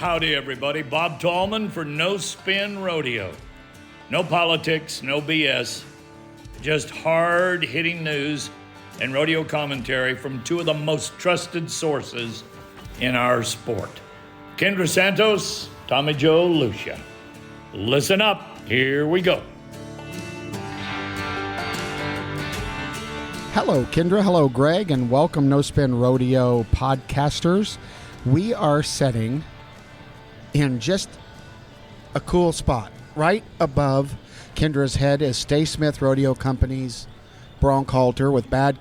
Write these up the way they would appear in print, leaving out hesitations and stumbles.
Howdy, everybody. Bob Tallman for No Spin Rodeo. No politics, no BS, just hard-hitting news and rodeo commentary from two of the most trusted sources in our sport. Kendra Santos, Tommy Joe Lucia. Listen up. Here we go. Hello, Kendra. Hello, Greg, and welcome No Spin Rodeo podcasters. We are sitting in just a cool spot. Right above Kendra's head is Stay Smith Rodeo Company's bronc halter with Bad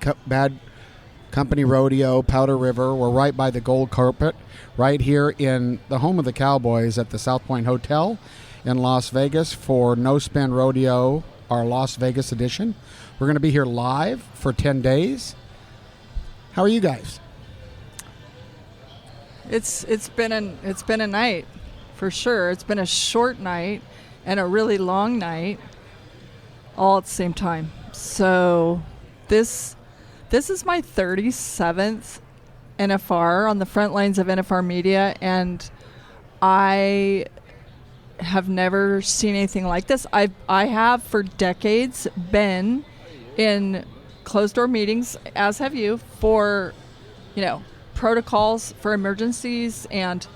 Company Rodeo, Powder River. We're right by the gold carpet, right here in the home of the Cowboys at the South Point Hotel in Las Vegas for No Spin Rodeo, our Las Vegas edition. We're going to be here live for 10 days. How are you guys? It's been a night for sure. It's been a short night and a really long night all at the same time. So this is my 37th NFR on the front lines of NFR media, and I have never seen anything like this. I have for decades been in closed door meetings, as have you, for protocols for emergencies and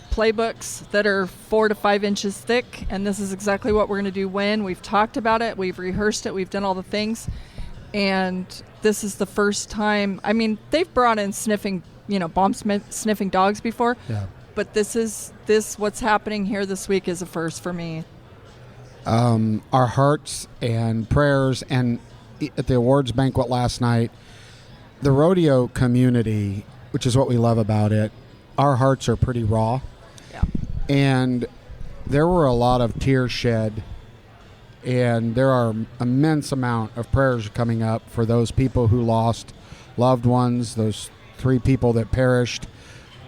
playbooks that are 4 to 5 inches thick, and this is exactly what we're going to do when. We've talked about it, we've rehearsed it, we've done all the things, and this is the first time. I mean, they've brought in sniffing dogs before, yeah. But what's happening here this week is a first for me. Our hearts and prayers, and at the awards banquet last night, the rodeo community, which is what we love about it, our hearts are pretty raw. Yeah. And there were a lot of tears shed, and there are immense amount of prayers coming up for those people who lost loved ones, those 3 people that perished.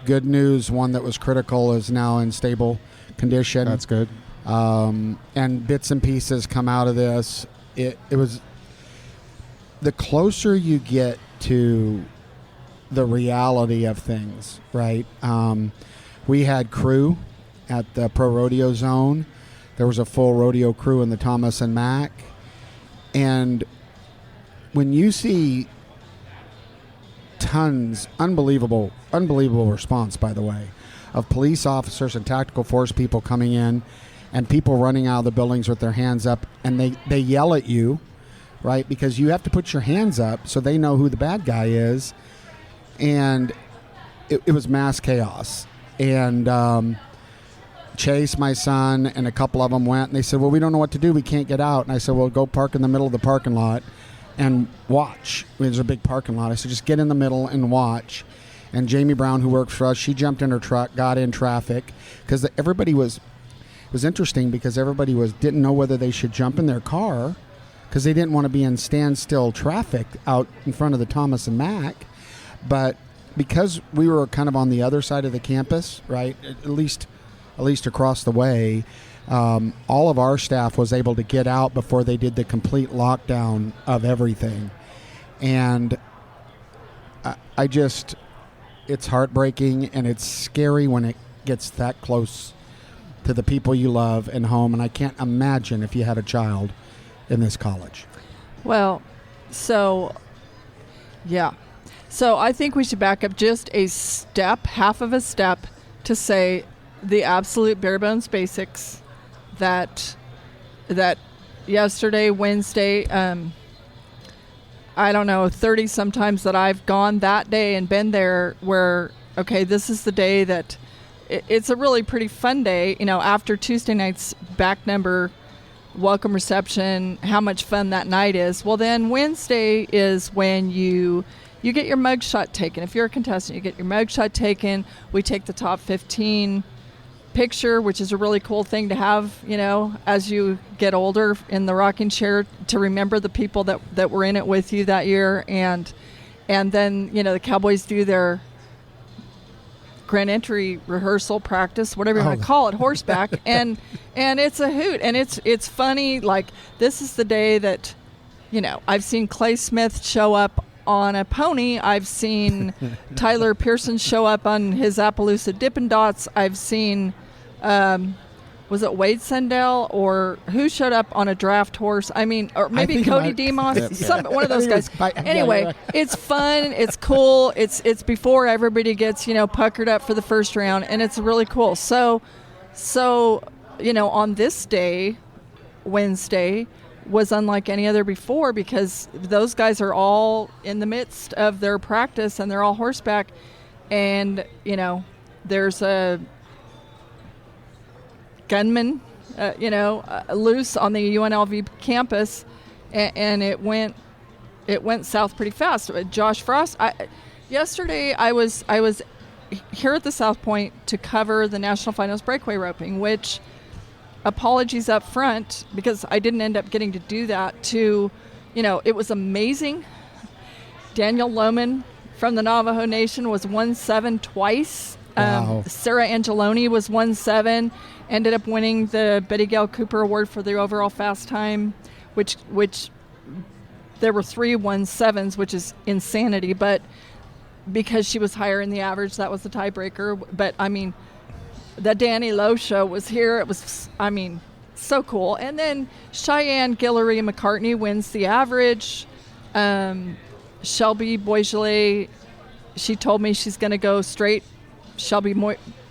Good news, one that was critical is now in stable condition. That's good. And bits and pieces come out of this. It was the closer you get to the reality of things, right? We had crew at the Pro Rodeo Zone. There was a full rodeo crew in the Thomas and Mack. And when you see tons, unbelievable response, by the way, of police officers and tactical force people coming in and people running out of the buildings with their hands up, and they yell at you, right? Because you have to put your hands up so they know who the bad guy is. And it was mass chaos. And Chase, my son, and a couple of them went, and they said, well, we don't know what to do. We can't get out. And I said, well, go park in the middle of the parking lot and watch. There's a big parking lot. I said, just get in the middle and watch. And Jamie Brown, who works for us, she jumped in her truck, got in traffic, because everybody was, it was interesting because everybody didn't know whether they should jump in their car because they didn't want to be in standstill traffic out in front of the Thomas and Mack. But because we were kind of on the other side of the campus, right, at least across the way, all of our staff was able to get out before they did the complete lockdown of everything. And it's heartbreaking, and it's scary when it gets that close to the people you love and home. And I can't imagine if you had a child in this college. Well, yeah. So I think we should back up just a step, half of a step, to say the absolute bare bones basics that yesterday, Wednesday, I don't know, 30 sometimes that I've gone that day and been there where, okay, this is the day that it's a really pretty fun day, after Tuesday night's back number welcome reception, how much fun that night is. Well, then Wednesday is when you get your mug shot taken. If you're a contestant, you get your mug shot taken. We take the top 15 picture, which is a really cool thing to have, as you get older in the rocking chair, to remember the people that were in it with you that year. And then, the Cowboys do their grand entry rehearsal practice, whatever you want to call it, horseback. and it's a hoot. And it's funny. Like, this is the day that, I've seen Clay Smith show up on a pony. I've seen Tyler Pearson show up on his Appaloosa Dippin' Dots. I've seen, was it Wade Sendell or who showed up on a draft horse? I mean, or maybe Cody Demos, one of those guys. Anyway, it's fun. It's cool. It's before everybody gets, puckered up for the first round, and it's really cool. So, on this day, Wednesday, was unlike any other before because those guys are all in the midst of their practice and they're all horseback, and there's a gunman loose on the UNLV campus, and it went south pretty fast. Josh Frost, yesterday I was here at the South Point to cover the National Finals breakaway roping, which, apologies up front because I didn't end up getting to do that. It was amazing. Daniel Lohman from the Navajo Nation was 1-7 twice. Wow. Sarah Angeloni was 1-7, ended up winning the Betty Gail Cooper Award for the overall fast time, which there were 3 1-7s, which is insanity, but because she was higher in the average, that was the tiebreaker. But I mean, the Danny Lowe show was here. It was, so cool. And then Cheyenne Guillory McCartney wins the average. Shelby Boisgelet, she told me she's going to go straight Shelby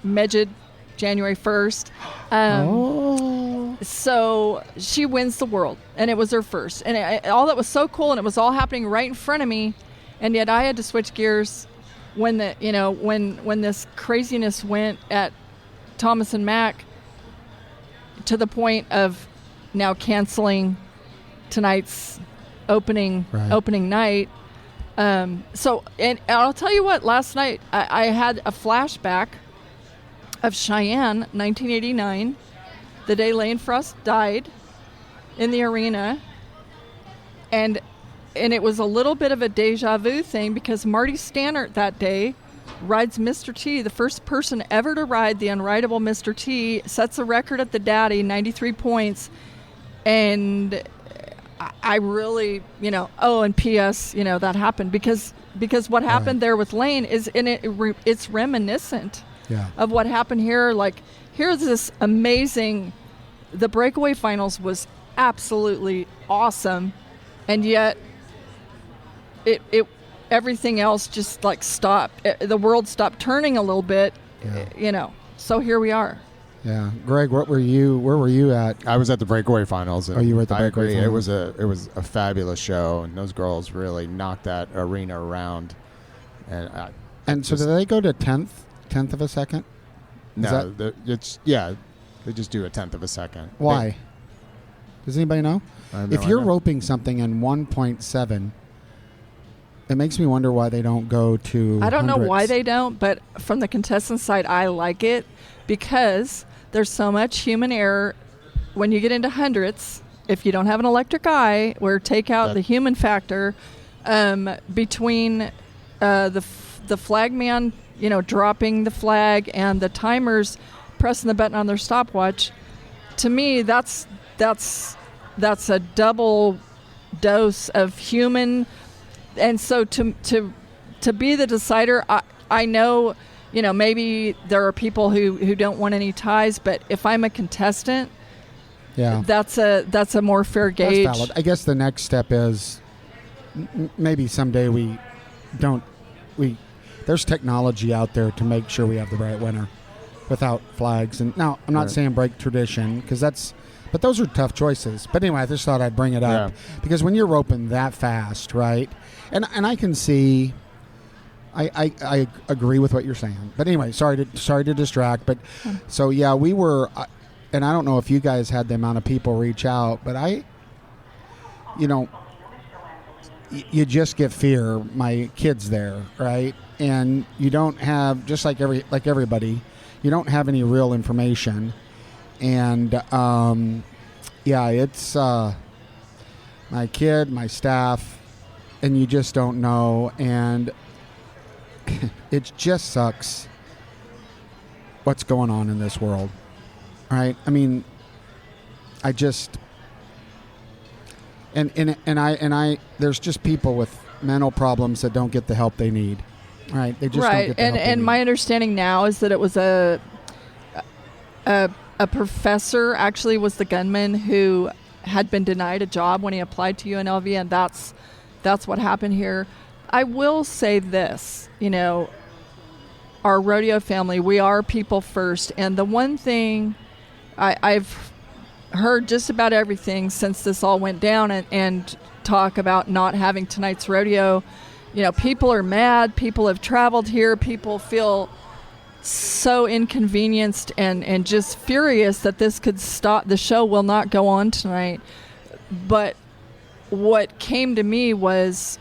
Medjid January 1st. So she wins the world, and it was her first. And all that was so cool, and it was all happening right in front of me. And yet I had to switch gears when when this craziness went at Thomas and Mack, to the point of now canceling tonight's opening night. So, and I'll tell you what, last night I had a flashback of Cheyenne, 1989, the day Lane Frost died in the arena. And it was a little bit of a deja vu thing because Marty Stannert that day rides Mr. T, the first person ever to ride the unrideable Mr. T, sets a record at the Daddy, 93 points. And I really, and P.S., that happened because what happened there with Lane is, it's reminiscent of what happened here. Like, here's this amazing, the breakaway finals was absolutely awesome, and yet it everything else just like stopped. The world stopped turning a little bit, So here we are. Yeah, Greg, where were you at? I was at the breakaway finals. Oh, you were at the breakaway finals. It was a fabulous show, and those girls really knocked that arena around. And so, did they go to tenth of a second? No, they just do a tenth of a second. Why? Does anybody know? If you're idea. roping something in 1.7, it makes me wonder why they don't go to. I don't know hundredths. why they don't, but from the contestant side, I like it because there's so much human error when you get into hundredths. If you don't have an electric eye, or take out the human factor, between the flag man, dropping the flag, and the timers pressing the button on their stopwatch, to me, that's a double dose of human. And so to be the decider, I know, maybe there are people who don't want any ties, but if I'm a contestant, that's a more fair gauge. That's valid. I guess the next step is maybe someday there's technology out there to make sure we have the right winner without flags. And now I'm not saying break tradition but those are tough choices. But anyway, I just thought I'd bring it up because when you're roping that fast, right? And I can see, I agree with what you're saying. But anyway, sorry to distract. But so we were, and I don't know if you guys had the amount of people reach out, but you just get fear. My kid's there, right? And you don't have, just like everybody, you don't have any real information. And it's my kid, my staff, and you just don't know. And it just sucks what's going on in this world, right? I mean, I just and I there's just people with mental problems that don't get the help they need. Right? They just don't right. get the help they And need. my understanding now is that it was a professor actually was the gunman who had been denied a job when he applied to UNLV, and that's what happened here. I will say this, our rodeo family, we are people first, and the one thing I've heard just about everything since this all went down and talk about not having tonight's rodeo. People are mad, people have traveled here, people feel so inconvenienced and just furious that this could stop. The show will not go on tonight. But what came to me was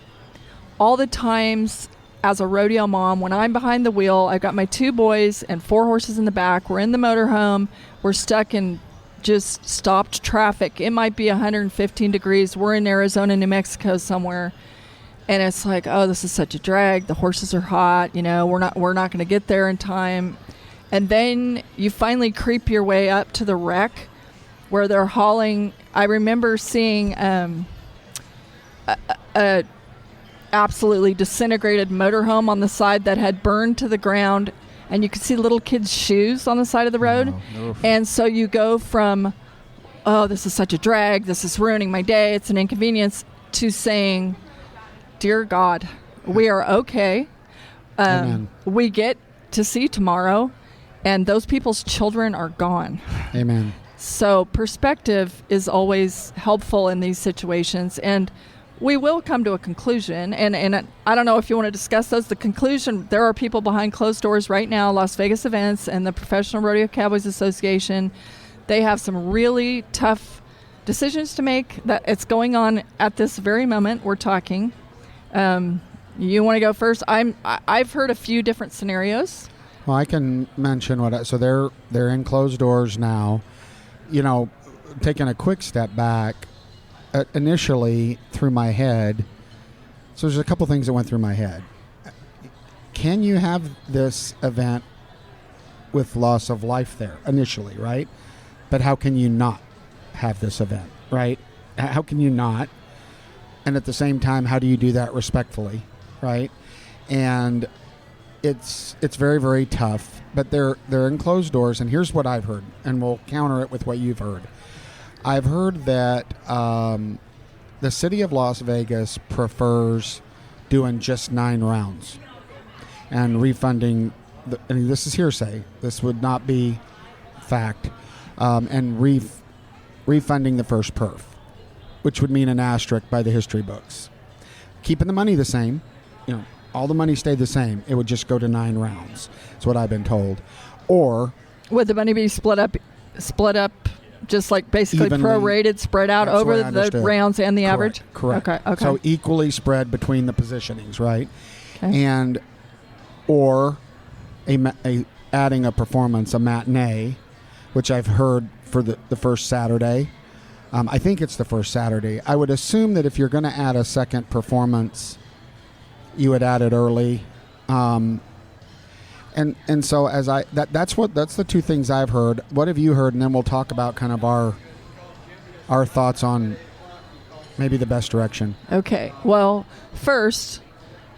all the times as a rodeo mom, when I'm behind the wheel, I've got my 2 boys and 4 horses in the back. We're in the motorhome. We're stuck in just stopped traffic. It might be 115 degrees. We're in Arizona, New Mexico somewhere. And it's like, oh, this is such a drag. The horses are hot. We're not going to get there in time. And then you finally creep your way up to the wreck where they're hauling. I remember seeing a absolutely disintegrated motorhome on the side that had burned to the ground, and you could see little kids' shoes on the side of the road. Oh. And so you go from, oh, this is such a drag. This is ruining my day. It's an inconvenience, to saying, dear God, we are okay. Amen. We get to see tomorrow, and those people's children are gone. Amen. So perspective is always helpful in these situations, and we will come to a conclusion. And I don't know if you want to discuss those. The conclusion, there are people behind closed doors right now, Las Vegas Events and the Professional Rodeo Cowboys Association. They have some really tough decisions to make. That it's going on at this very moment we're talking. You want to go first? I've heard a few different scenarios. Well, I can mention so they're in closed doors now. Taking a quick step back, initially through my head. So there's a couple things that went through my head. Can you have this event with loss of life there initially, right? But how can you not have this event, right? How can you not? And at the same time, how do you do that respectfully, right? And it's very, very tough. But they're in closed doors, and here's what I've heard, and we'll counter it with what you've heard. I've heard that the city of Las Vegas prefers doing just 9 rounds and refunding. And this is hearsay. This would not be fact. And refunding the first perf, which would mean an asterisk by the history books. Keeping the money the same, all the money stayed the same. It would just go to 9 rounds. That's what I've been told. Or would the money be split up, just like basically evenly, prorated, spread out that's over what I the understood. rounds and the average? Correct. Okay. So equally spread between the positionings, right? Okay. And or adding a performance, a matinee, which I've heard for the first Saturday. I think it's the first Saturday. I would assume that if you're going to add a second performance, you would add it early. And so that's the 2 things I've heard. What have you heard? And then we'll talk about kind of our thoughts on maybe the best direction. Okay. Well, first,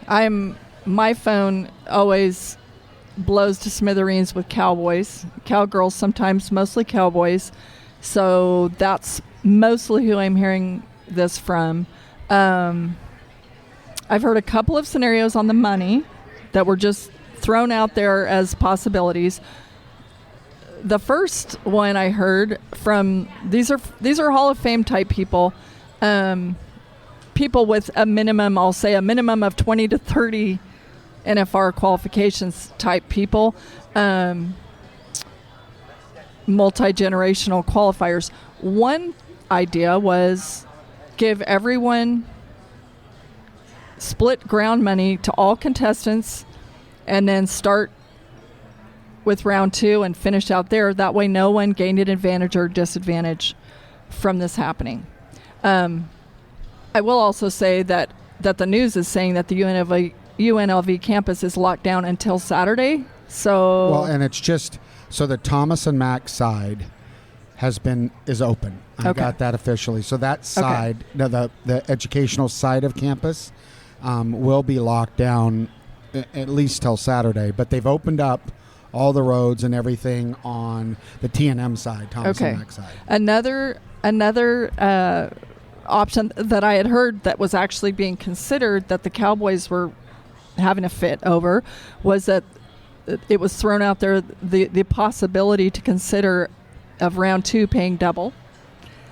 my phone always blows to smithereens with cowboys, cowgirls, sometimes mostly cowboys. So that's mostly who I'm hearing this from. I've heard a couple of scenarios on the money that were just thrown out there as possibilities. The first one I heard from, these are Hall of Fame type people, people with a minimum, I'll say a minimum of 20 to 30 NFR qualifications type people, multi-generational qualifiers. One idea was give everyone split ground money to all contestants and then start with round 2 and finish out there. That way no one gained an advantage or disadvantage from this happening. I will also say that the news is saying that the UNLV campus is locked down until Saturday. So Well, and it's just so the Thomas and Mack side is open. I got that officially. So that side, the educational side of campus, will be locked down at least till Saturday. But they've opened up all the roads and everything on the T&M side, Thomas and Mack side. Another option that I had heard that was actually being considered that the Cowboys were having a fit over was that it was thrown out there the possibility to consider of round 2 paying double.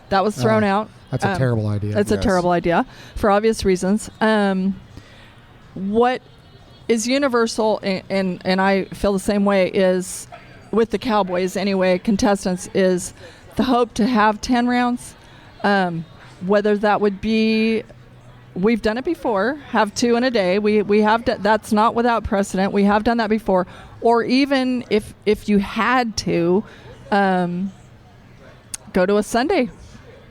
That was thrown out. That's a terrible idea. It's a terrible idea for obvious reasons. What is universal, and I feel the same way, is with the Cowboys anyway, contestants, is the hope to have 10 rounds. Whether that would be, we've done it before, have 2 in a day. We have that's not without precedent. We have done that before. Or even if you had to go to a Sunday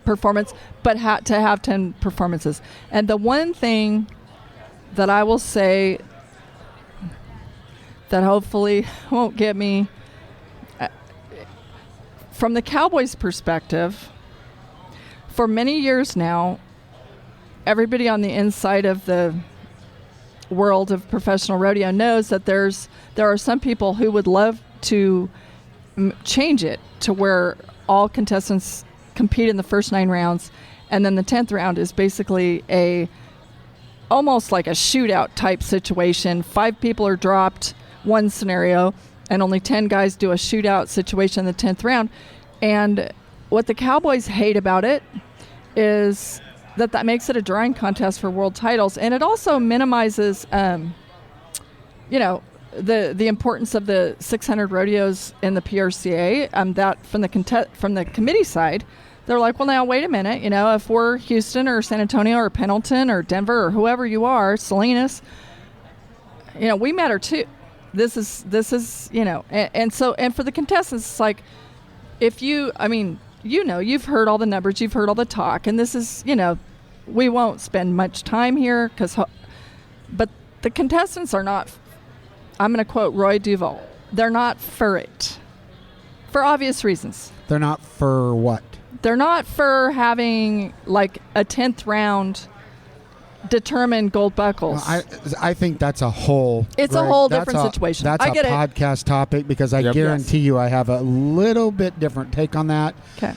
performance, but had to have 10 performances. And the one thing that I will say that hopefully won't get me, from the Cowboys' perspective, for many years now, everybody on the inside of the world of professional rodeo knows that there are some people who would love to change it to where all contestants compete in the first 9 rounds, and then the 10th round is basically almost like a shootout type situation. 5 people are dropped, one scenario, and only 10 guys do a shootout situation in the 10th round. And what the Cowboys hate about it is that makes it a drawing contest for world titles, and it also minimizes, the importance of the 600 rodeos in the PRCA. That from the committee side, they're like, well, now wait a minute, if we're Houston or San Antonio or Pendleton or Denver or whoever you are, Salinas, we matter too. This is and for the contestants, it's like, if you've heard all the numbers, you've heard all the talk, and this is, we won't spend much time here but the contestants are not, I'm going to quote Roy Duval, they're not for it, for obvious reasons. They're not for what? They're not for having like a 10th round determined gold buckles. Well, I think that's a whole... It's a whole different situation. That's I get a podcast topic, because I guarantee you I have a little bit different take on that. Okay.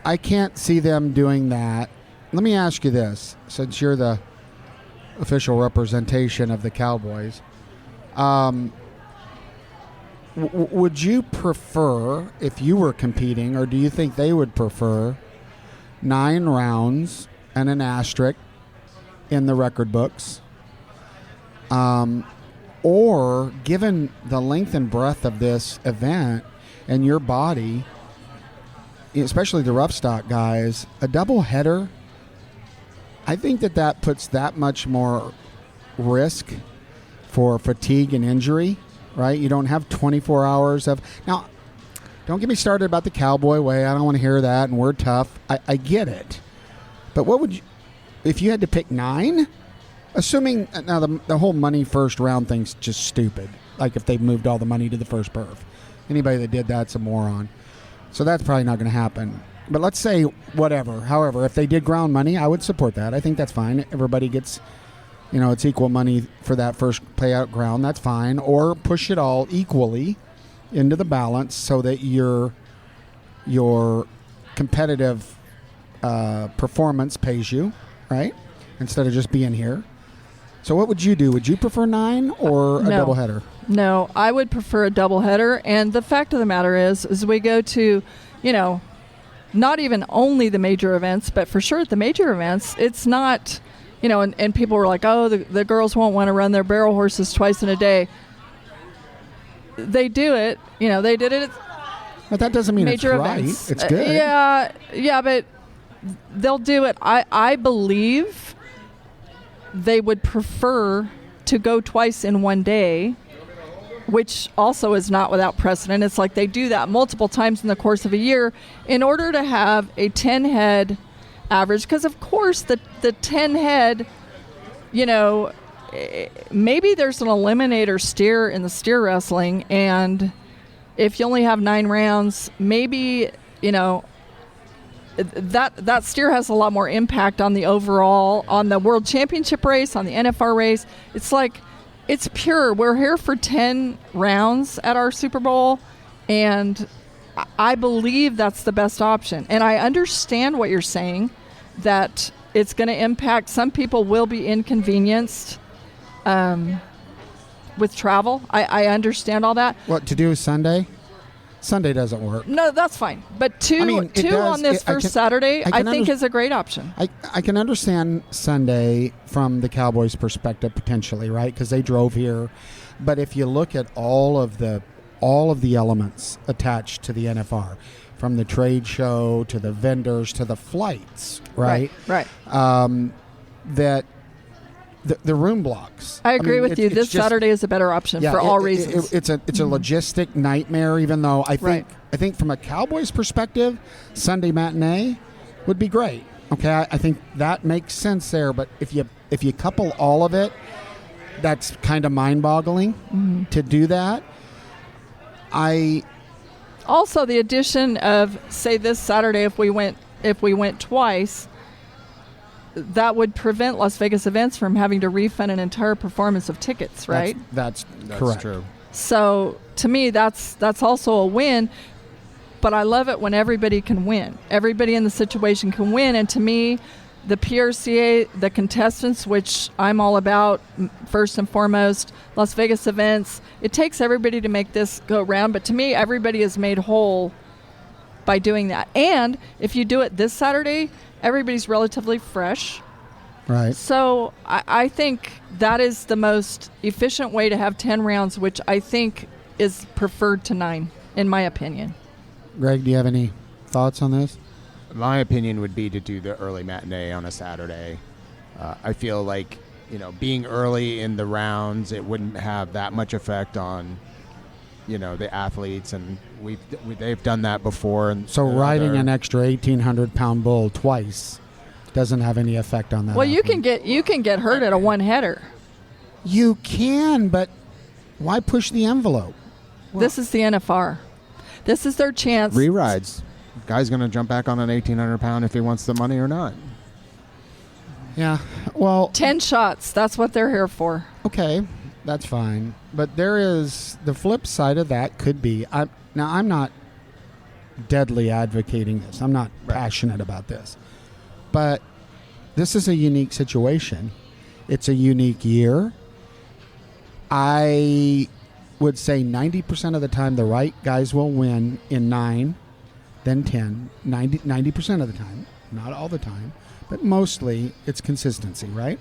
I can't see them doing that. Let me ask you this, since you're the official representation of the Cowboys. Would you prefer, if you were competing, or do you think they would prefer 9 rounds and an asterisk in the record books? Or, given the length and breadth of this event and your body, especially the rough stock guys, a double header, I think that puts that much more risk for fatigue and injury, right? You don't have 24 hours of... Now, don't get me started about the Cowboy way. I don't want to hear that, and we're tough. I get it. But what would you... If you had to pick 9... Assuming... Now, the whole money first round thing's just stupid. Like, if they moved all the money to the first perf. Anybody that did that's a moron. So that's probably not going to happen. But let's say whatever. However, if they did ground money, I would support that. I think that's fine. Everybody gets... it's equal money for that first payout ground. That's fine. Or push it all equally into the balance so that your competitive performance pays you, right? Instead of just being here. So what would you do? Would you prefer 9 or a doubleheader? No, I would prefer a doubleheader. And the fact of the matter is we go to, not even only the major events, but for sure at the major events, it's not... and people were like, oh, the girls won't want to run their barrel horses twice in a day. They do it. They did it at but that doesn't mean major it's right. events. It's good. Yeah, but they'll do it. I believe they would prefer to go twice in one day, which also is not without precedent. It's like they do that multiple times in the course of a year in order to have a 10-head average, because of course the 10 head, maybe there's an eliminator steer in the steer wrestling, and if you only have 9 rounds, maybe that steer has a lot more impact on the overall, on the World Championship race, on the NFR race. It's like, it's pure. We're here for 10 rounds at our Super Bowl, and I believe that's the best option. And I understand what you're saying, that it's going to impact, some people will be inconvenienced with travel. I understand all that. What to do Sunday? Sunday doesn't work. No, that's fine. But two on this first Saturday, I think is a great option. I can understand Sunday from the Cowboys' perspective potentially, right? Because they drove here. But if you look at all of the elements attached to the NFR, from the trade show to the vendors to the flights, right? Right. That the room blocks. I agree with you. This Saturday is a better option for all reasons. It's a logistic nightmare. Even though I think from a Cowboys perspective, Sunday matinee would be great. Okay, I think that makes sense there. But if you couple all of it, that's kind of mind-boggling to do that. Also, the addition of, say, this Saturday, if we went twice, that would prevent Las Vegas Events from having to refund an entire performance of tickets, right? That's correct. True. So to me, that's also a win. But I love it when everybody can win. Everybody in the situation can win. And to me, the PRCA, the contestants, which I'm all about, first and foremost, Las Vegas Events, it takes everybody to make this go round. But to me, everybody is made whole by doing that. And if you do it this Saturday, everybody's relatively fresh. Right. So I think that is the most efficient way to have 10 rounds, which I think is preferred to 9, in my opinion. Greg, do you have any thoughts on this? My opinion would be to do the early matinee on a Saturday. I feel like, being early in the rounds, it wouldn't have that much effect on, the athletes, and they've done that before. And so riding an extra 1,800-pound bull twice doesn't have any effect on that. Well, you can get hurt at a one-header. You can, but why push the envelope? Well, this is the NFR. This is their chance. Re-rides. Guy's going to jump back on an 1,800-pound if he wants the money or not. Yeah, well... 10 shots. That's what they're here for. Okay, that's fine. But there is... The flip side of that could be... I'm not deadly advocating this. I'm not passionate about this. But this is a unique situation. It's a unique year. I would say 90% of the time the right guys will win in 9, then 10. 90% of the time. Not all the time. But mostly it's consistency, right?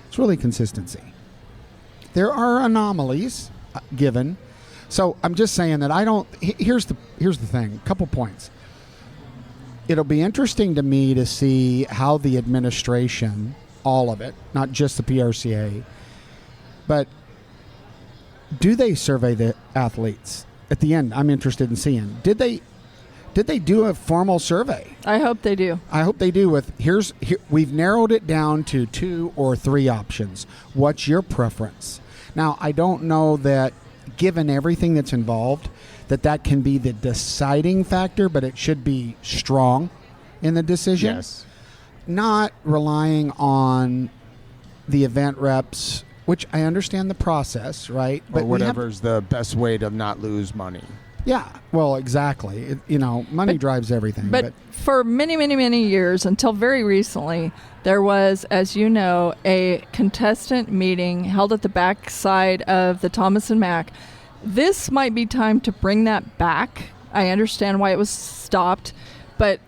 It's really consistency. There are anomalies given. So I'm just saying that I don't... Here's the thing. A couple points. It'll be interesting to me to see how the administration, all of it, not just the PRCA, but do they survey the athletes? At the end, I'm interested in seeing. Did they do a formal survey? I hope they do. I hope they do. We've narrowed it down to 2 or 3 options. What's your preference? Now, I don't know that, given everything that's involved, that can be the deciding factor, but it should be strong in the decision. Yes. Not relying on the event reps, which I understand the process, right? But whatever's the best way to not lose money. Yeah, well, exactly. Money drives everything. But for many, many, many years, until very recently, there was, as you know, a contestant meeting held at the backside of the Thomas and Mack. This might be time to bring that back. I understand why it was stopped, but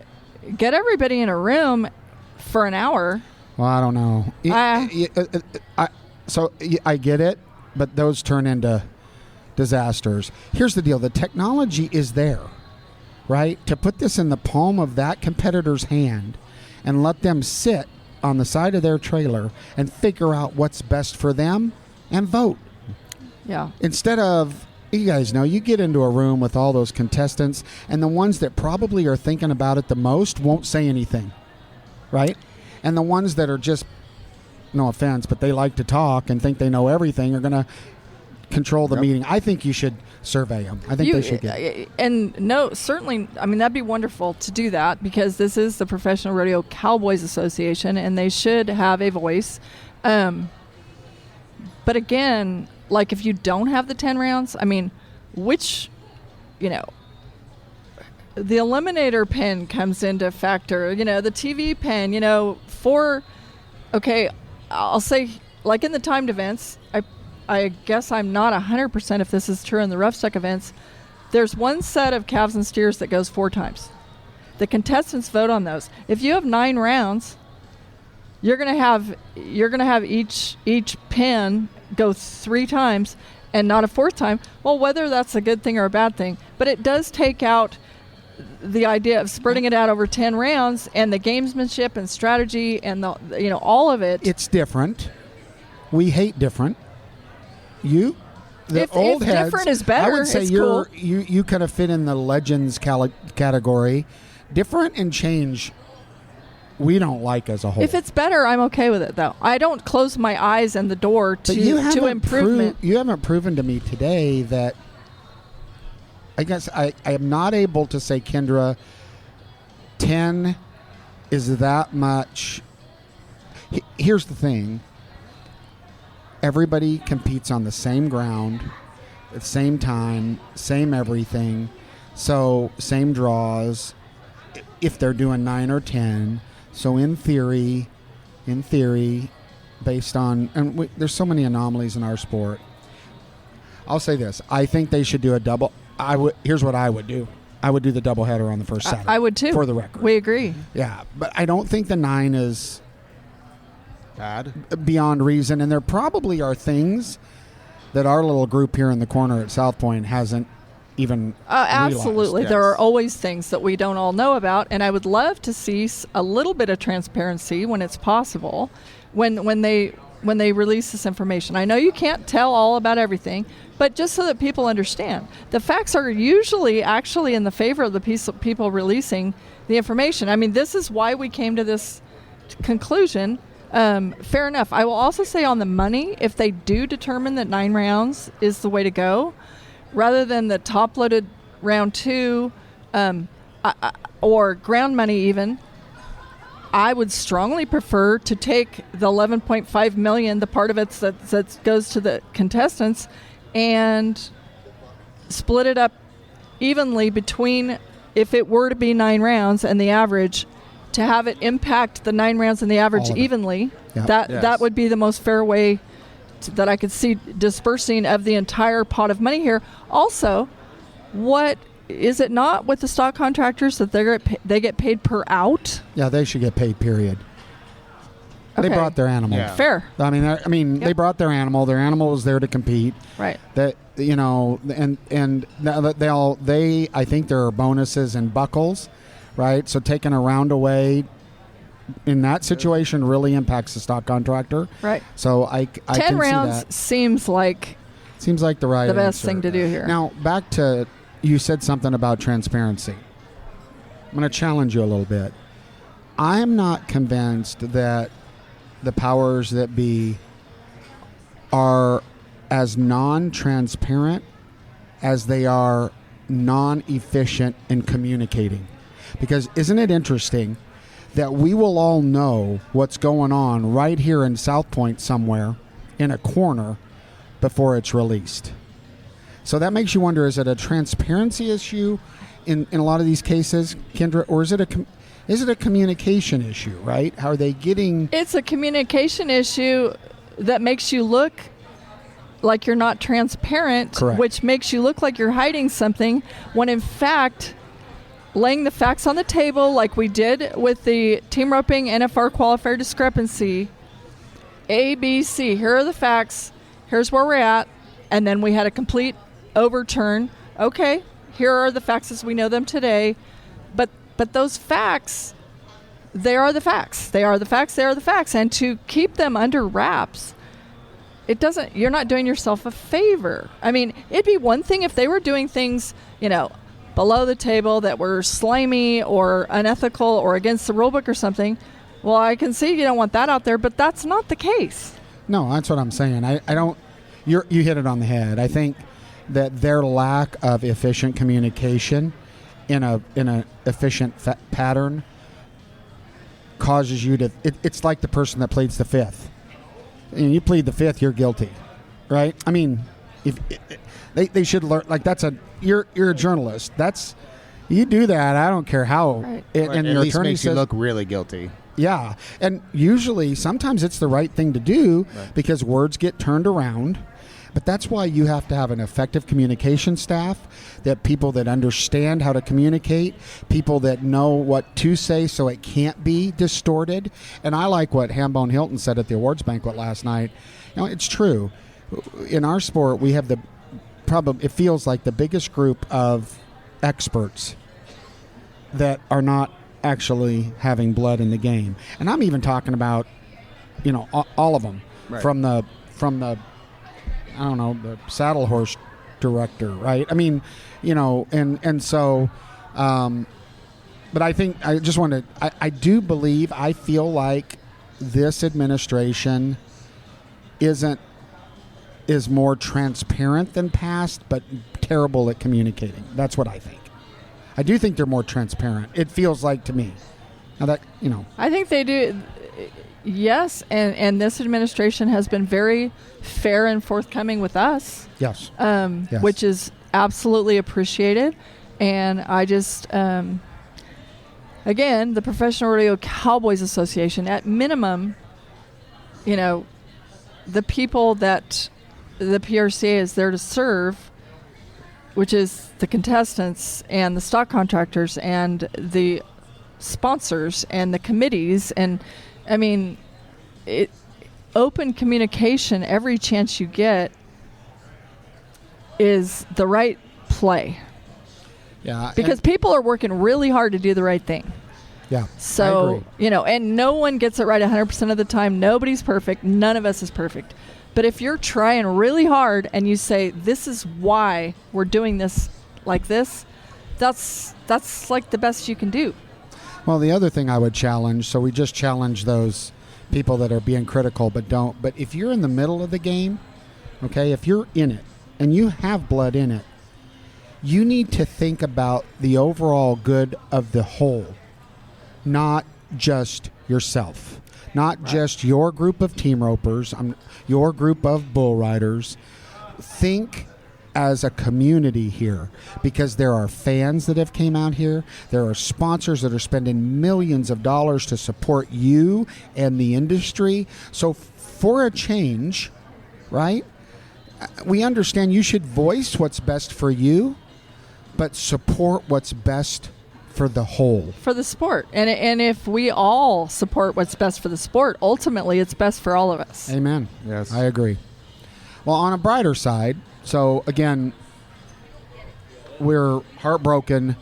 get everybody in a room for an hour. Well, I don't know. I get it, but those turn into disasters. Here's the deal. The technology is there, right? To put this in the palm of that competitor's hand and let them sit on the side of their trailer and figure out what's best for them and vote. Yeah. Instead of, you guys know, you get into a room with all those contestants, and the ones that probably are thinking about it the most won't say anything, right? And the ones that are just, no offense, but they like to talk and think they know everything are going to control the Yep. meeting. I think you should survey them. I think they should get. And no, certainly, I mean, that'd be wonderful to do that because this is the Professional Rodeo Cowboys Association and they should have a voice. But again, like if you don't have the 10 rounds, I mean, which, you know, the eliminator pen comes into factor, you know, the TV pen, you know, okay, I'll say, like in the timed events, I guess I'm not 100% if this is true in the rough stuck events. There's one set of calves and steers that goes 4 times. The contestants vote on those. If you have 9 rounds, you're gonna have each pin go 3 times and not a 4th time. Well, whether that's a good thing or a bad thing, but it does take out the idea of spreading it out over 10 rounds and the gamesmanship and strategy and the, you know, all of it. It's different. We hate different. If old heads, different is better, I would say it's you cool. kind of fit in the legends category. Different and change, we don't like as a whole. If it's better, I'm okay with it, though. I don't close my eyes and the door to improvement. You haven't proven to me today that. I guess I am not able to say, Kendra, 10 is that much. Here's the thing. Everybody competes on the same ground, at the same time, same everything. So same draws if they're doing 9 or 10. So in theory, based on, and there's so many anomalies in our sport. I'll say this. I think they should do a double. Here's what I would do. I would do the doubleheader on the first Saturday. I would too. For the record. We agree. Yeah, but I don't think the 9 is Bad. beyond reason, and there probably are things that our little group here in the corner at South Point hasn't even absolutely. Yes. There are always things that we don't all know about, and I would love to see a little bit of transparency when it's possible when they release this information. I know you can't tell all about everything, but just so that people understand, the facts are usually actually in the favor of the people releasing the information. I mean, this is why we came to this conclusion. Fair enough. I will also say on the money, if they do determine that 9 rounds is the way to go, rather than the top-loaded round 2 or ground money even, I would strongly prefer to take the $11.5 million, the part of it that goes to the contestants, and split it up evenly between, if it were to be 9 rounds and the average, to have it impact the 9 rounds and the average evenly. Yep. That would be the most fair way that I could see dispersing of the entire pot of money here. Also, what is it not with the stock contractors that they get paid per out? Yeah, they should get paid, period. Okay. They brought their animal. Yeah. Fair. I mean, Yep. they brought their animal. Their animal was there to compete. Right. That, you know, and I think there are bonuses and buckles, right? So taking a round away in that situation really impacts the stock contractor. Right. So I 10 can rounds see that. seems like Seems like the right the best answer. thing to do here. Now, back to, you said something about transparency. I'm going to challenge you a little bit. I'm not convinced that the powers that be are as non-transparent as they are non-efficient in communicating. Because isn't it interesting that we will all know what's going on right here in South Point somewhere in a corner before it's released? So that makes you wonder, is it a transparency issue in a lot of these cases, Kendra, or is it a communication issue, right? How are they getting... It's a communication issue that makes you look like you're not transparent, Correct. which makes you look like you're hiding something, when in fact, laying the facts on the table like we did with the team roping NFR qualifier discrepancy, A, B, C, here are the facts, here's where we're at, and then we had a complete overturn. Okay, here are the facts as we know them today, but those facts, they are the facts. They are the facts. They are the facts. And to keep them under wraps, you're not doing yourself a favor. I mean, it'd be one thing if they were doing things, below the table that were slimy or unethical or against the rule book or something. Well, I can see you don't want that out there, but that's not the case. No, that's what I'm saying. I don't... you hit it on the head. I think that their lack of efficient communication in a efficient pattern causes you to. It's like the person that pleads the fifth. And you plead the fifth, you're guilty, right? I mean, if they should learn. Like you're a journalist. You do that. I don't care how. Right. And At your least attorney makes says, you look really guilty. yeah, and usually sometimes it's the right thing to do because words get turned around. But that's why you have to have an effective communication staff, that people that understand how to communicate, people that know what to say so it can't be distorted. And I like what Hambone Hilton said at the awards banquet last night. It's true. In our sport, we have it feels like the biggest group of experts that are not actually having blood in the game. And I'm even talking about, all of them, from the I don't know, the saddle horse director, right? I mean, and so, but I think I just want to, I feel like this administration is more transparent than past, but terrible at communicating. That's what I think. I do think they're more transparent. It feels like to me. Now that, I think they do. Yes, and this administration has been very fair and forthcoming with us. Yes. Yes. Which is absolutely appreciated. And I just, again, the Professional Rodeo Cowboys Association, at minimum, the people that the PRCA is there to serve, which is the contestants and the stock contractors and the sponsors and the committees, and I mean, open communication every chance you get is the right play. Yeah, because people are working really hard to do the right thing. Yeah. So, and no one gets it right 100% of the time. Nobody's perfect. None of us is perfect. But if you're trying really hard and you say, this is why we're doing this like this, that's like the best you can do. Well, the other thing I would challenge, so we just challenge those people that are being critical but don't. But if you're in the middle of the game, okay, if you're in it and you have blood in it, you need to think about the overall good of the whole, not just yourself, not just your group of team ropers, your group of bull riders. Think as a community here, because there are fans that have came out here. There are sponsors that are spending millions of dollars to support you and the industry. So for a change, right, we understand you should voice what's best for you, but support what's best for the whole. For the sport. And if we all support what's best for the sport, ultimately it's best for all of us. Amen. Yes. I agree. Well, on a brighter side, so again, we're heartbroken,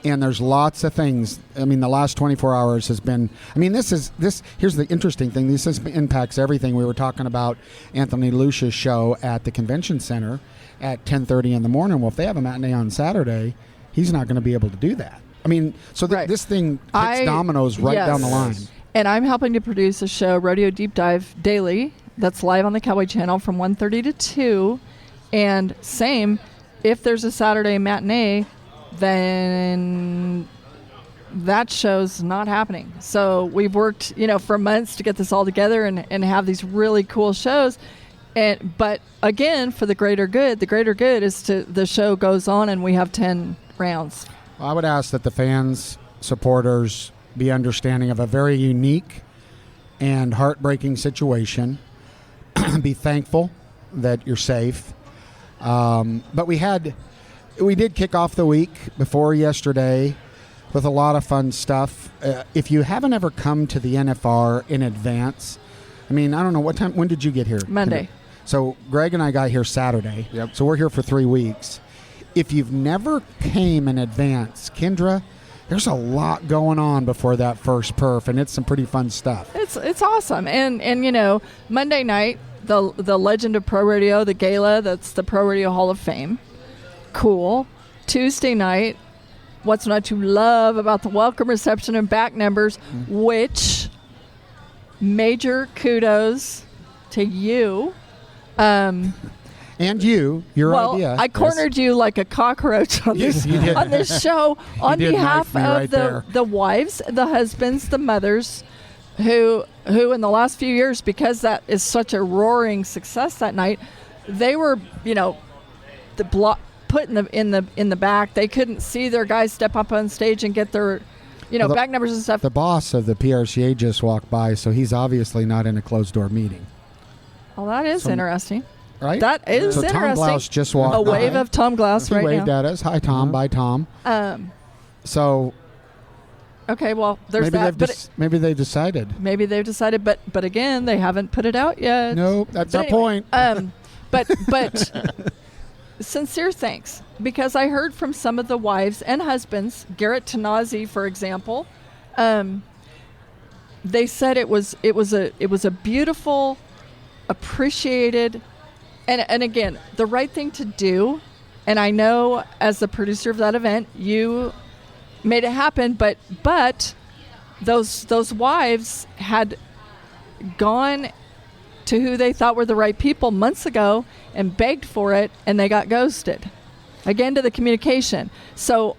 and there's lots of things. I mean, the last 24 hours has been, here's the interesting thing. This impacts everything. We were talking about Anthony Lucia's show at the convention center at 10:30 in the morning. Well, if they have a matinee on Saturday, he's not going to be able to do that. I mean, so this thing hits dominoes down the line. And I'm helping to produce a show, Rodeo Deep Dive Daily, that's live on the Cowboy Channel from 1:30 to 2. And same, if there's a Saturday matinee, then that show's not happening. So we've worked, for months to get this all together and have these really cool shows. But again, for the greater good is the show goes on and we have 10 rounds. Well, I would ask that the fans, supporters, be understanding of a very unique and heartbreaking situation. Be thankful that you're safe. But we did kick off the week before yesterday with a lot of fun stuff. If you haven't ever come to the NFR in advance, I don't know what time. When did you get here? Monday. So Greg and I got here Saturday. Yep. So we're here for 3 weeks. If you've never came in advance, Kendra, there's a lot going on before that first perf, and it's some pretty fun stuff. It's awesome. And Monday night, the Legend of Pro Rodeo, the gala, that's the Pro Rodeo Hall of Fame. Cool. Tuesday night, what's not to love about the welcome reception and back numbers, which major kudos to you And your well, idea. I cornered you like a cockroach on Yes, this you did. on this show on did behalf knife me of right there. the wives, the husbands, the mothers, who in the last few years, because that is such a roaring success that night, they were put in the back. They couldn't see their guys step up on stage and get their back numbers and stuff. The boss of the PRCA just walked by, so he's obviously not in a closed-door meeting. Well, that is interesting. Right? That is so interesting. Tom Glaus just walked a by. wave of Tom Glaus He right waved now. at us. Hi, Tom. Bye, Tom. So Okay, well, there's maybe that. maybe they've decided. Maybe they've decided, but again, they haven't put it out yet. No, that's But the point. But sincere thanks, because I heard from some of the wives and husbands, Garrett Tanazi, for example. They said it was a beautiful, appreciated, and again, the right thing to do. And I know as the producer of that event, you made it happen, but those wives had gone to who they thought were the right people months ago and begged for it, and they got ghosted. Again, to the communication. So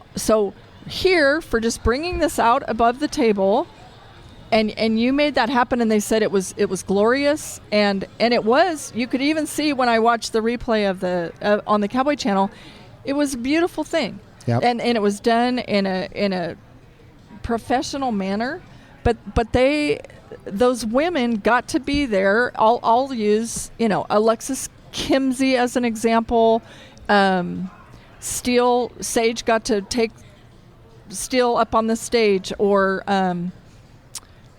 here, for just bringing this out above the table, and you made that happen, and they said it was glorious, and it was. You could even see when I watched the replay of the on the Cowboy Channel, it was a beautiful thing. Yep. And it was done in a professional manner, but those women got to be there. I'll use Alexis Kimsey as an example. Sage got to take Steele up on the stage, or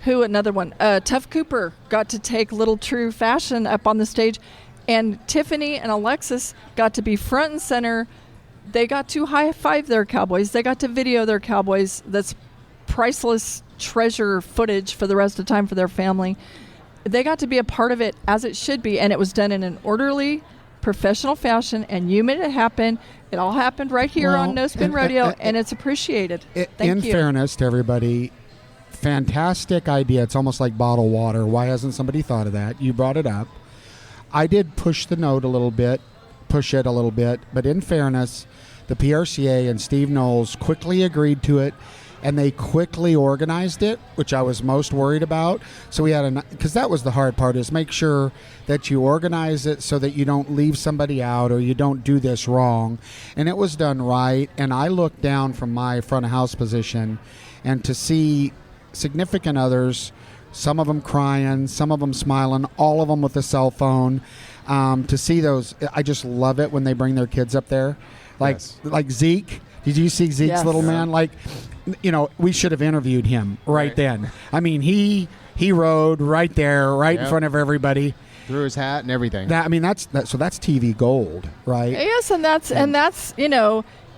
another one? Tuff Cooper got to take Little True Fashion up on the stage, and Tiffany and Alexis got to be front and center. They got to high-five their cowboys. They got to video their cowboys. That's priceless treasure footage for the rest of the time for their family. They got to be a part of it as it should be, and it was done in an orderly, professional fashion, and you made it happen. It all happened right here on No Spin Radio, and it's appreciated. Thank you. In fairness to everybody, fantastic idea. It's almost like bottled water. Why hasn't somebody thought of that? You brought it up. I did push it a little bit, but in fairness, the PRCA and Steve Knowles quickly agreed to it, and they quickly organized it, which I was most worried about. So we had because that was the hard part, is make sure that you organize it so that you don't leave somebody out or you don't do this wrong. And it was done right. And I looked down from my front of house position, and to see significant others, some of them crying, some of them smiling, all of them with a cell phone, to see those, I just love it when they bring their kids up there. Like Zeke. Did you see Zeke's little man? Like, we should have interviewed him right then. I mean, he rode right there, in front of everybody. Threw his hat and everything. So that's TV gold, right? Yes, and that's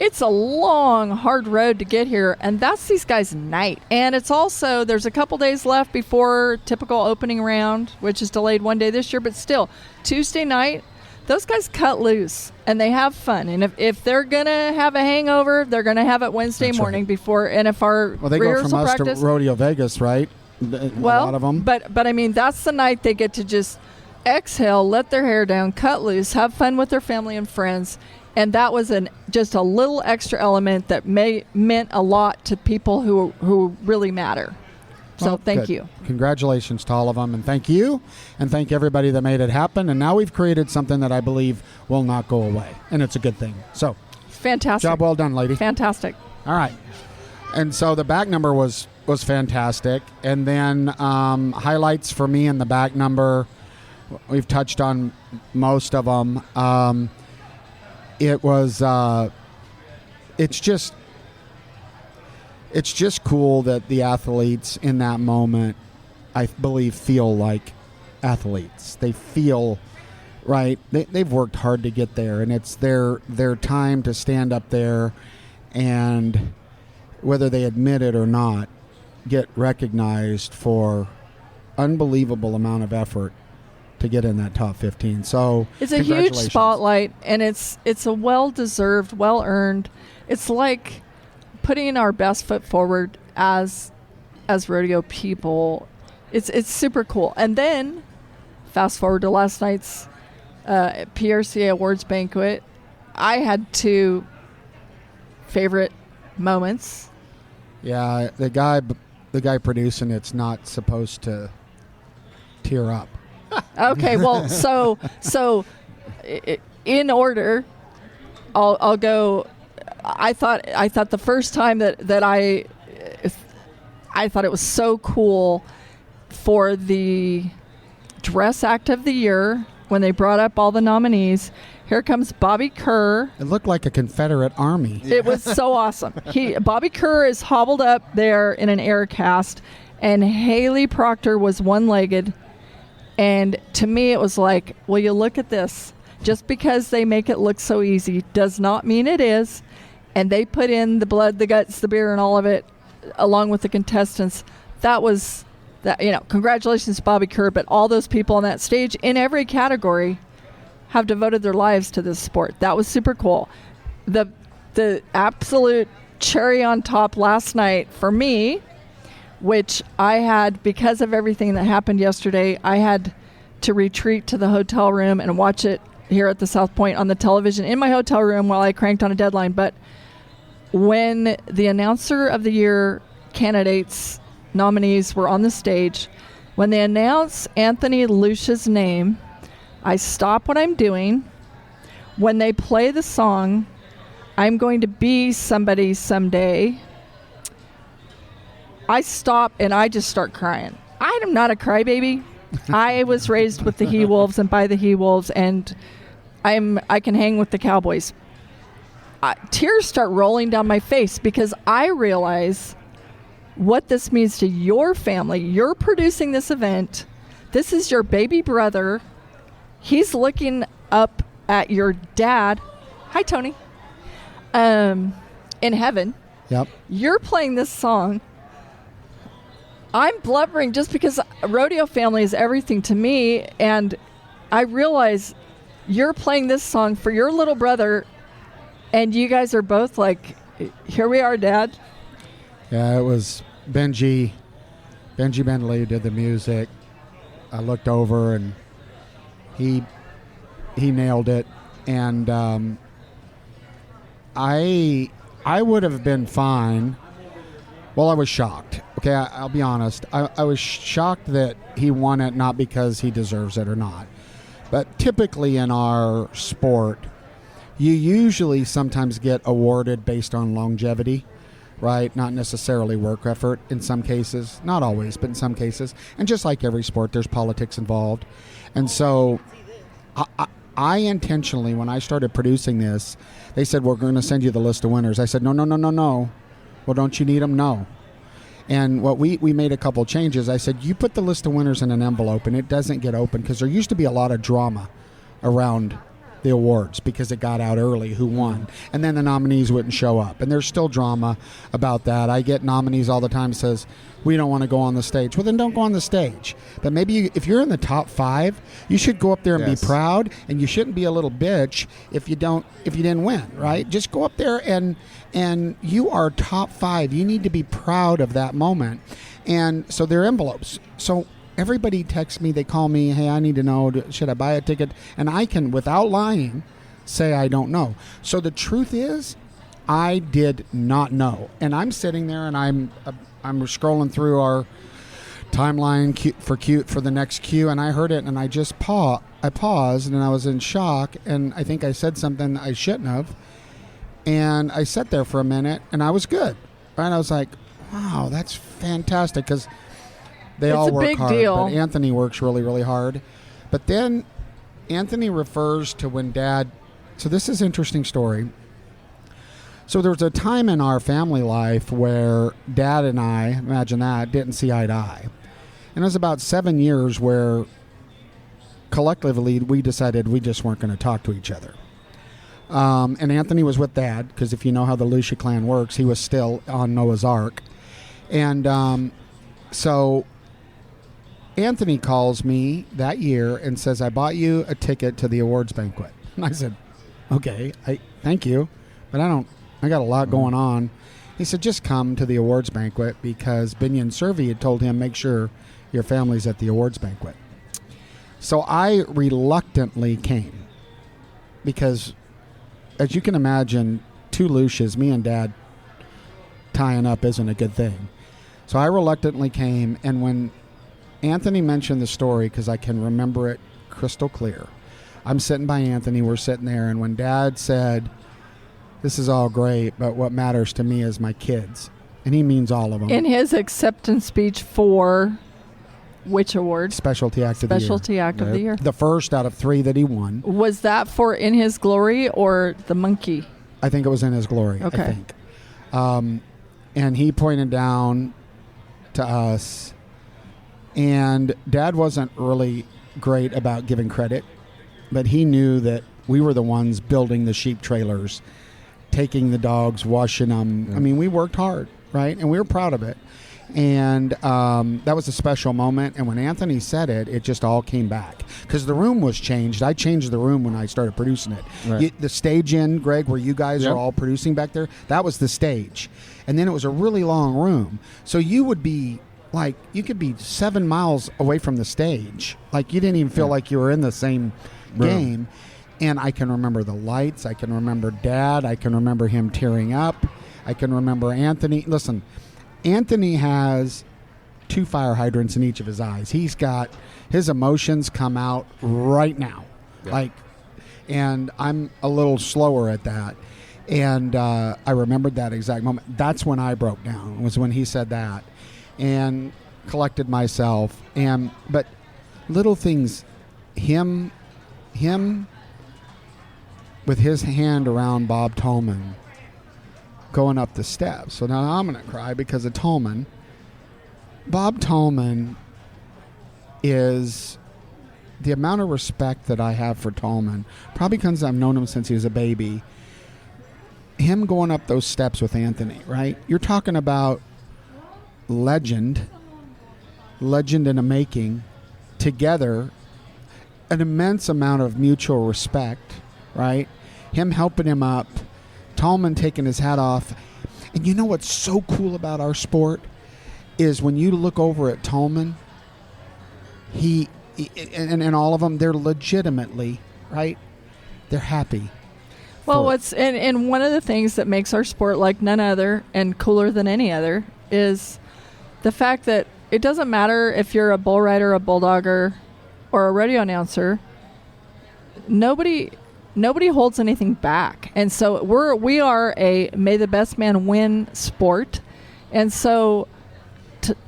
it's a long, hard road to get here, and that's these guys' night. And it's also, there's a couple days left before typical opening round, which is delayed one day this year, but still, Tuesday night, those guys cut loose, and they have fun. And if they're going to have a hangover, they're going to have it Wednesday morning before, and if our they go from us practice, to Rodeo Vegas, right? A lot of them. But I mean, that's the night they get to just exhale, let their hair down, cut loose, have fun with their family and friends. And that was just a little extra element that meant a lot to people who really matter. So thank you. Congratulations to all of them, and thank you, and thank everybody that made it happen. And now we've created something that I believe will not go away, and it's a good thing. So, fantastic. Job well done, lady. Fantastic. All right. And so the back number was fantastic, and then highlights for me in the back number. We've touched on most of them. It was. It's just cool that the athletes in that moment, I believe, feel like athletes. They feel right. They've worked hard to get there, and it's their time to stand up there, and whether they admit it or not, get recognized for unbelievable amount of effort to get in that top 15. So it's a huge spotlight, and it's a well-deserved, well-earned. It's like putting our best foot forward as rodeo people. It's super cool. And then fast forward to last night's PRCA Awards Banquet. I had 2 favorite moments. Yeah, the guy producing it's not supposed to tear up. Okay, well, so in order, I'll go. I thought the first time that I thought it was so cool for the Dress Act of the Year when they brought up all the nominees. Here comes Bobby Kerr. It looked like a Confederate army. It was so awesome. Bobby Kerr is hobbled up there in an air cast, and Haley Proctor was one-legged. And to me, it was like, well, you look at this. Just because they make it look so easy does not mean it is. And they put in the blood, the guts, the beer, and all of it, along with the contestants. That was, congratulations, Bobby Kerr. But all those people on that stage in every category have devoted their lives to this sport. That was super cool. The absolute cherry on top last night for me, which I had, because of everything that happened yesterday, I had to retreat to the hotel room and watch it here at the South Point on the television in my hotel room while I cranked on a deadline. But when the announcer of the year nominees were on the stage, when they announce Anthony Lucia's name, I stop what I'm doing. When they play the song, I'm going to be somebody someday, I stop and I just start crying. I am not a crybaby. I was raised with the He-Wolves and by the He-Wolves, and I can hang with the Cowboys. Tears start rolling down my face because I realize what this means to your family. You're producing this event. This is your baby brother. He's looking up at your dad. Hi, Tony. In heaven. Yep. You're playing this song. I'm blubbering just because rodeo family is everything to me, and I realize you're playing this song for your little brother, and you guys are both like, here we are, Dad. Yeah, it was Benji Bentley did the music. I looked over and he nailed it, and I would have been fine. Well, I was shocked. Okay, I'll be honest. I was shocked that he won it, not because he deserves it or not. But typically in our sport, you usually sometimes get awarded based on longevity, right? Not necessarily work effort in some cases. Not always, but in some cases. And just like every sport, there's politics involved. And so I intentionally, when I started producing this, they said, we're going to send you the list of winners. I said, no. Well, don't you need them? No. And what we made a couple changes. I said, you put the list of winners in an envelope and it doesn't get open, because there used to be a lot of drama around the awards because it got out early who won, and then the nominees wouldn't show up, and there's still drama about that. I get nominees all the time that says, we don't want to go on the stage. Well, then don't go on the stage. But maybe if you're in the top 5, you should go up there and be proud, and you shouldn't be a little bitch if you didn't win, right? Just go up there and you are top 5. You need to be proud of that moment. And so they're envelopes. So everybody texts me, they call me, hey, I need to know, should I buy a ticket? And I can, without lying, say I don't know. So the truth is, I did not know. And I'm sitting there and I'm scrolling through our timeline for the next queue, and I heard it, and I just paused, and I was in shock, and I think I said something I shouldn't have. And I sat there for a minute, and I was good. Right? I was like, wow, that's fantastic, because they all work hard. But Anthony works really, really hard. But then Anthony refers to when Dad... So this is an interesting story. So there was a time in our family life where Dad and I, imagine that, didn't see eye to eye. And it was about 7 years where collectively we decided we just weren't going to talk to each other. And Anthony was with Dad, because if you know how the Lucia clan works, he was still on Noah's Ark. And so Anthony calls me that year and says, I bought you a ticket to the awards banquet. And I said, okay, thank you, but I got a lot going on. He said, just come to the awards banquet, because Binion Survey had told him, make sure your family's at the awards banquet. So I reluctantly came because, as you can imagine, 2 Lucias, me and Dad tying up isn't a good thing. So I reluctantly came, and when Anthony mentioned the story, because I can remember it crystal clear, I'm sitting by Anthony, we're sitting there, and when Dad said, "This is all great, but what matters to me is my kids," and he means all of them. In his acceptance speech for which award? Specialty Act of the Year. Specialty Act of the Year. The first out of 3 that he won. Was that for In His Glory or the monkey? I think it was In His Glory. Okay. I think. And he pointed down to us, and Dad wasn't really great about giving credit, but he knew that we were the ones building the sheep trailers, taking the dogs, washing them. I mean, we worked hard, right? And we were proud of it. And that was a special moment. And when Anthony said it, it just all came back. Because the room was changed. I changed the room when I started producing it. Right. The stage in, Greg, where you guys are all producing back there, that was the stage. And then it was a really long room. So you would be like, you could be 7 miles away from the stage. Like you didn't even feel like you were in the same game. And I can remember the lights. I can remember Dad. I can remember him tearing up. I can remember Anthony. Listen, Anthony has 2 fire hydrants in each of his eyes. He's got his emotions come out right now. Yeah. And I'm a little slower at that. And I remembered that exact moment. That's when I broke down, was when he said that, and collected myself. But little things, him with his hand around Bob Tolman going up the steps. So now I'm going to cry because of Tolman. Bob Tolman is the amount of respect that I have for Tolman, probably because I've known him since he was a baby. Him going up those steps with Anthony, right? You're talking about legend in the making, together, an immense amount of mutual respect, right? Him helping him up, Tolman taking his hat off. And you know what's so cool about our sport is when you look over at Tolman, he and all of them, they're legitimately, right? They're happy. Well, and one of the things that makes our sport like none other and cooler than any other is the fact that it doesn't matter if you're a bull rider, a bulldogger, or a rodeo announcer. Nobody holds anything back, and so we are a may the best man win sport, and so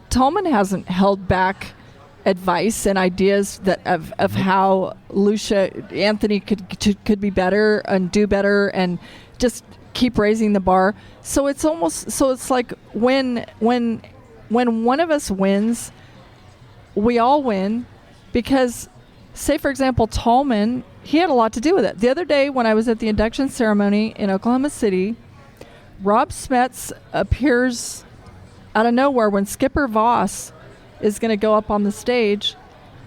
Tolman hasn't held back advice and ideas that of how Anthony could be better and do better and just keep raising the bar. So it's like when one of us wins, we all win, because say for example Tolman, he had a lot to do with it. The other day when I was at the induction ceremony in Oklahoma City, Rob Smets appears out of nowhere when Skipper Voss is going to go up on the stage,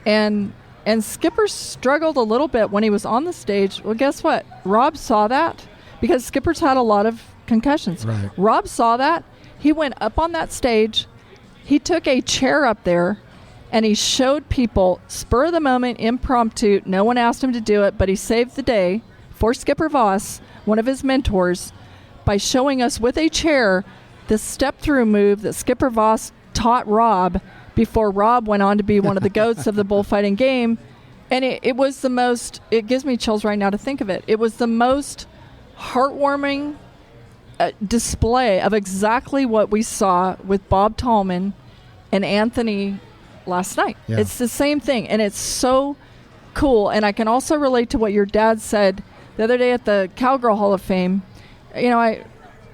and Skipper struggled a little bit when he was on the stage. Well, guess what? Rob saw that, because Skipper's had a lot of concussions. Right. Rob saw that. He went up on that stage. He took a chair up there, and he showed people, spur of the moment, impromptu. No one asked him to do it, but he saved the day for Skipper Voss, one of his mentors, by showing us with a chair the step-through move that Skipper Voss taught Rob before Rob went on to be one of the goats of the bullfighting game. And it was the most, it gives me chills right now to think of it. It was the most heartwarming display of exactly what we saw with Bob Tolman and Anthony last night. Yeah. It's the same thing, and it's so cool. And I can also relate to what your dad said the other day at the Cowgirl Hall of Fame. You know,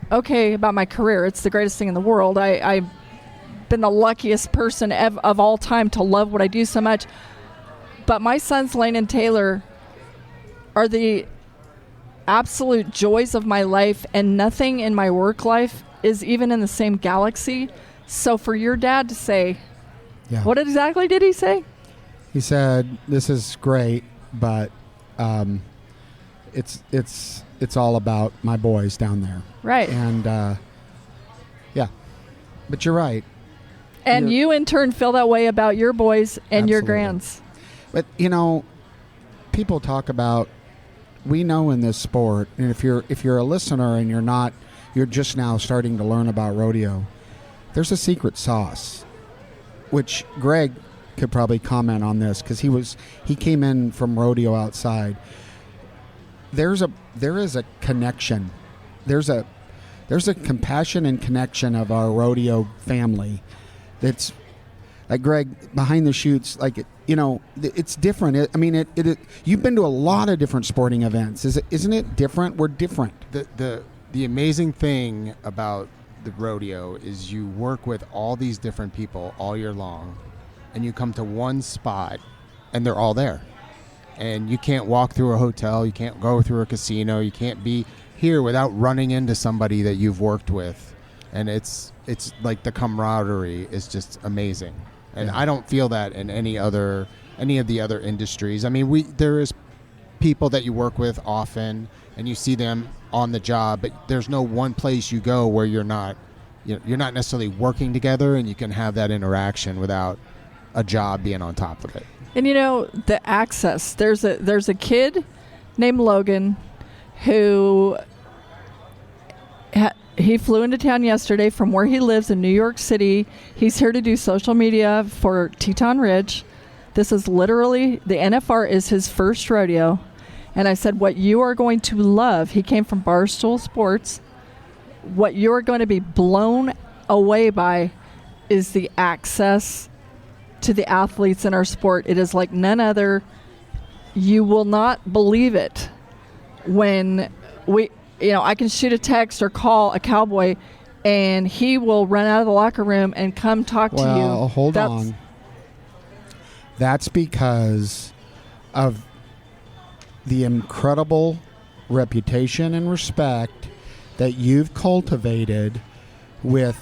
about my career, it's the greatest thing in the world. I've been the luckiest person of all time to love what I do so much. But my sons, Lane and Taylor, are the absolute joys of my life, and nothing in my work life is even in the same galaxy. So for your dad to say, what exactly did he say? He said, "This is great, but it's all about my boys down there." Right. And but you're right. And you in turn feel that way about your boys and Absolutely. your grands. But, people talk about, we know in this sport, and if you're a listener and you're just now starting to learn about rodeo, there's a secret sauce, which Greg could probably comment on this because he came in from rodeo outside. There is a connection. There's a compassion and connection of our rodeo family. That's like, Greg, behind the chutes, like, it's different. You've been to a lot of different sporting events. Isn't it different? We're different. The amazing thing about the rodeo is you work with all these different people all year long, and you come to one spot, and they're all there. And you can't walk through a hotel, you can't go through a casino, you can't be here without running into somebody that you've worked with. And it's like the camaraderie is just amazing. And I don't feel that in any of the other industries. I mean, there is people that you work with often, and you see them on the job, but there's no one place you go where you're not necessarily working together, and you can have that interaction without a job being on top of it. And the access. There's a kid named Logan who he flew into town yesterday from where he lives in New York City. He's here to do social media for Teton Ridge. This is literally, the NFR is his first rodeo. And I said, what you are going to love, he came from Barstool Sports, what you're going to be blown away by is the access to the athletes in our sport. It is like none other. You will not believe it when I can shoot a text or call a cowboy, and he will run out of the locker room and come talk to you. Well, hold on. That's because of the incredible reputation and respect that you've cultivated with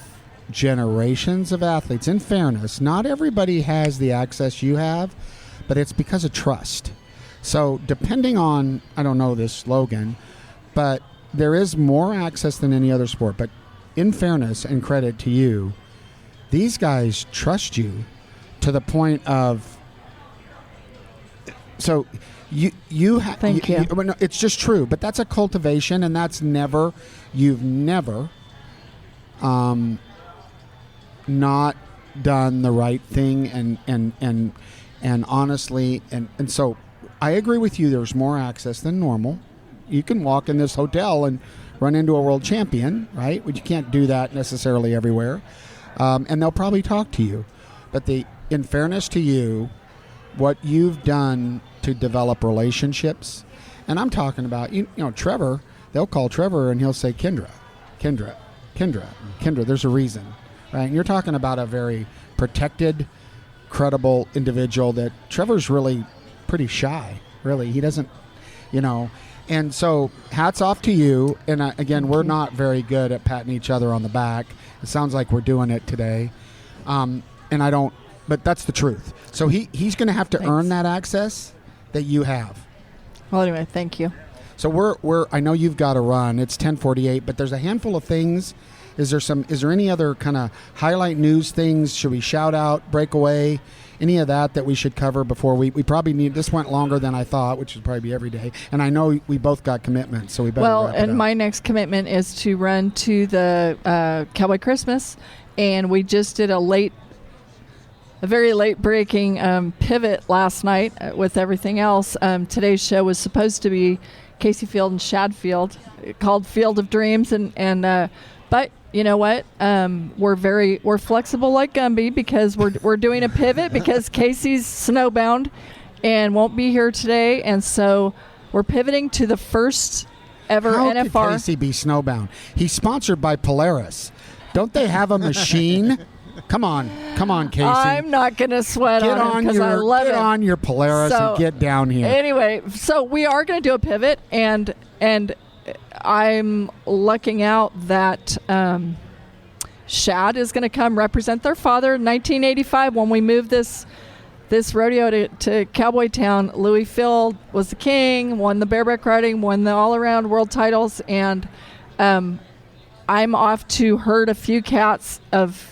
generations of athletes. In fairness, not everybody has the access you have, but it's because of trust. So depending on, I don't know this slogan, but there is more access than any other sport. But in fairness and credit to you, these guys trust you to the point of, so Thank you. No, it's just true, but that's a cultivation, and that's you've never not done the right thing, and honestly, and so I agree with you. There's more access than normal. You can walk in this hotel and run into a world champion, right? But you can't do that necessarily everywhere, and they'll probably talk to you. But in fairness to you, what you've done to develop relationships, and I'm talking about, Trevor, they'll call Trevor and he'll say, Kendra, there's a reason, right? And you're talking about a very protected, credible individual that Trevor's really pretty shy, really. He doesn't, and so hats off to you. And again, we're not very good at patting each other on the back. It sounds like we're doing it today. And I don't, but that's the truth. So he's going to have to earn that access that you have. Well, anyway, thank you. So we're I know you've got to run. It's 10:48, but there's a handful of things. Is there any other kind of highlight news things? Should we shout out, break away, any of that we should cover before we probably need, this went longer than I thought, which would probably be every day. And I know we both got commitments, so we better wrap it up. My next commitment is to run to the Cowboy Christmas, and we just did a very late breaking pivot last night with everything else. Today's show was supposed to be Casey Field and Shad Field, called Field of Dreams, but you know what? We're flexible like Gumby, because we're doing a pivot because Casey's snowbound and won't be here today, and so we're pivoting to the first ever NFR. How could Casey be snowbound? He's sponsored by Polaris. Don't they have a machine? Come on, Casey. I'm not going to sweat on him because I love it. Get on your Polaris and get down here. Anyway, so we are going to do a pivot, and I'm lucking out that Shad is going to come represent their father. In 1985, when we moved this rodeo to Cowboy Town, Louis Field was the king, won the bareback riding, won the all-around world titles, and I'm off to herd a few cats of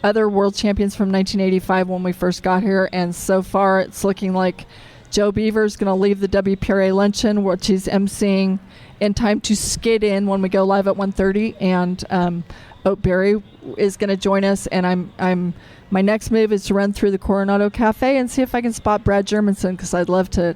other world champions from 1985 when we first got here, and so far it's looking like Joe Beaver's going to leave the WPRA luncheon, which he's emceeing, in time to skid in when we go live at 1:30, and Oat Berry is going to join us, and my next move is to run through the Coronado Cafe and see if I can spot Brad Germanson, because I'd love to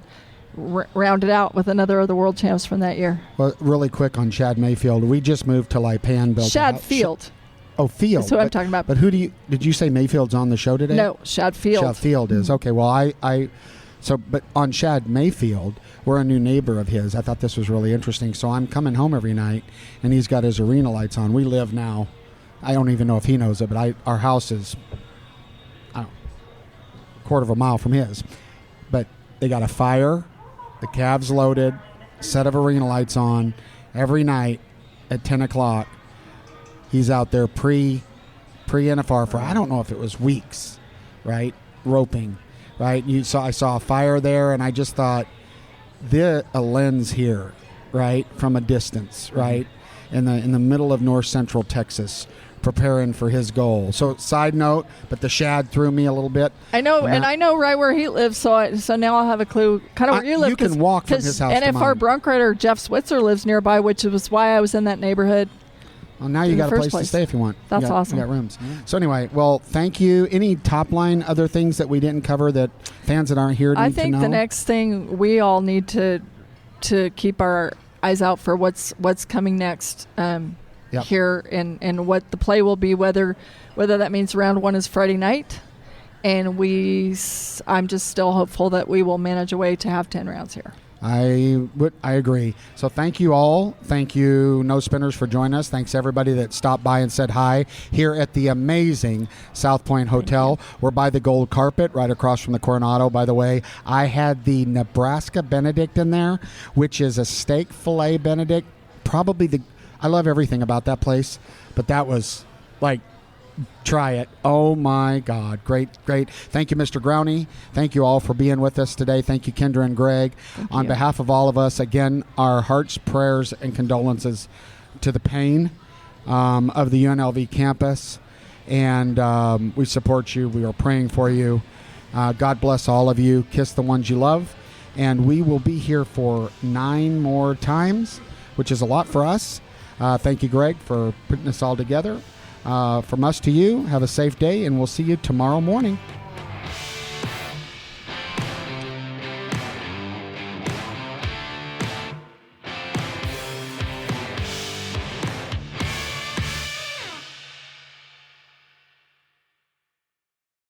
round it out with another of the world champs from that year. Well, really quick on Shad Mayfield. We just moved to Lipan. Shad Field. Oh, Field. That's what I'm talking about. But did you say Mayfield's on the show today? No, Shad Field. Shad Field is. Okay, well, but on Shad Mayfield, we're a new neighbor of his. I thought this was really interesting. So I'm coming home every night, and he's got his arena lights on. We live now, I don't even know if he knows it, but our house is, I don't know, a quarter of a mile from his. But they got a fire, the Cavs loaded, set of arena lights on every night at 10 o'clock. He's out there pre-NFR for, I don't know if it was weeks, right, roping. Right, I saw a fire there, and I just thought, a lens here, right, from a distance, right, in the middle of north central Texas, preparing for his goal. So, side note, but the Shad threw me a little bit. I know, and I know right where he lives, so now I'll have a clue kind of where you live. You can walk from his house to mine. NFR bronc rider Jeff Switzer lives nearby, which was why I was in that neighborhood. Well, now you got a place to stay if you want. That's awesome. You got rooms. So anyway, well, thank you. Any top line other things that we didn't cover that fans that aren't here need to know? I think the next thing we all need to keep our eyes out for what's coming next here, and what the play will be, whether that means round one is Friday night, and I'm just still hopeful that we will manage a way to have 10 rounds here. I agree. So thank you all. Thank you, No Spinners, for joining us. Thanks everybody that stopped by and said hi here at the amazing South Point Hotel. We're by the gold carpet right across from the Coronado, by the way. I had the Nebraska Benedict in there, which is a steak filet Benedict. I love everything about that place, but that was like, try it. Oh my God. Great. Thank you, Mr. Growney. Thank you all for being with us today. Thank you, Kendra and Greg. On behalf of all of us, again, our hearts, prayers, and condolences to the pain of the UNLV campus. And we support you. We are praying for you. God bless all of you. Kiss the ones you love. And we will be here for 9 more times, which is a lot for us. Thank you, Greg, for putting this all together. From us to you, have a safe day, and we'll see you tomorrow morning.